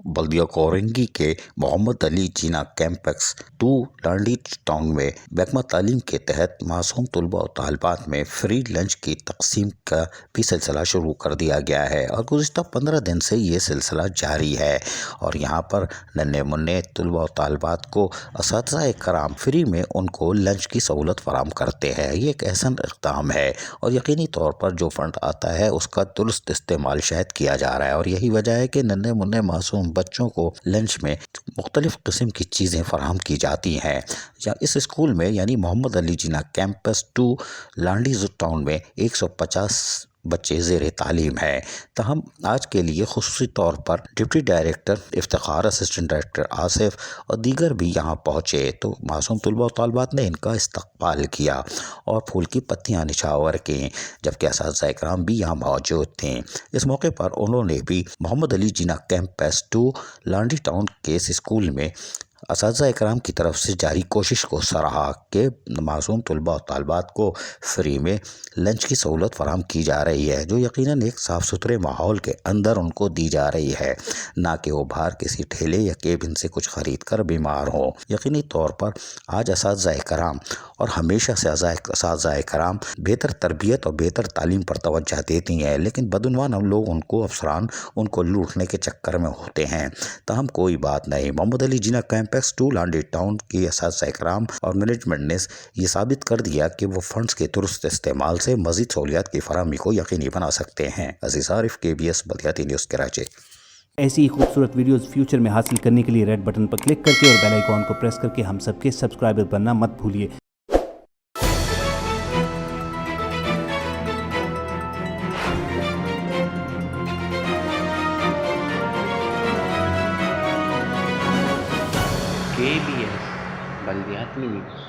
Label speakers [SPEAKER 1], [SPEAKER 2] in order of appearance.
[SPEAKER 1] बल्दिया कोरंगी के मोहम्मद अली जिना कैंपस 2 लांडी टाउन में महकमा तालीम के तहत मासूम तलबा और तालिबात में फ्री लंच की तकसीम का भी सिलसिला शुरू कर दिया गया है और गुज़िश्ता 15 दिन से ये सिलसिला जारी है। और यहाँ पर नन्हे मुन्ने तलबा और तालिबात को असातिज़ा कराम फ्री में उनको लंच की सहूलत फराम करते हैं। ये एक एहसन इक़दाम है और यकीनी तौर पर जो फ़ंड आता है उसका दुरुस्त इस्तेमाल शायद किया जा रहा है और यही वजह है कि नन्हे मुन्ने मासूम बच्चों को लंच में मुख्तलिफ़ किस्म की चीज़ें फराहम की जाती हैं। या इस स्कूल में यानी मोहम्मद अली जिना कैंपस 2 लांडी टाउन में 150 बच्चे ज़ेर तालीम है। तहम आज के लिए खुसूसी तौर पर deputy director Iftikhar, assistant director Asif और दीगर भी यहाँ पहुँचे तो मासूम तलबा और तालिबात ने इनका इस्तकबाल किया और फूल की पत्तियाँ निछावर की, जबकि असातिज़ा इकराम भी यहाँ मौजूद थे। इस मौके पर उन्होंने भी मोहम्मद अली जिना कैंपस 2 लांडी टाउन के इस स्कूल में असातिज़ा इकराम की तरफ से जारी कोशिश को सराहा कि मासूम तलबा और तालिबात को फ्री में लंच की सहूलत फराहम की जा रही है, जो यकीनन एक साफ़ सुथरे माहौल के अंदर उनको दी जा रही है, ना कि वो बाहर किसी ठेले या केबिन से कुछ ख़रीद कर बीमार हों। यकीनी तौर पर आज असातिज़ा इकराम और हमेशा से असातिज़ा इकराम बेहतर तरबियत और बेहतर तालीम पर तवज्जो देती हैं, लेकिन बदउनवान हम लोग उनको अफसरान उनको लूटने के चक्कर में होते हैं। तहम कोई बात नहीं, मोहम्मद अली जिना कैंपस 2 लांडी टाउन की असातिज़ा इकराम और मैनेजमेंट ने ये साबित कर दिया कि वो फंड्स के दुरुस्त इस्तेमाल से मज़ीद सहूलियात की फराहमी को यकीनी बना सकते हैं। अज़ीज़ आरिफ, KBS बल्दियाती न्यूज़ कराची।
[SPEAKER 2] ऐसी ही खूबसूरत वीडियोस फ्यूचर में हासिल करने के लिए रेड बटन पर क्लिक करके और बेल आइकॉन को प्रेस करके हम सबके सब्सक्राइबर बनना मत भूलिए।
[SPEAKER 3] KBS बल्दियाती न्यूज़।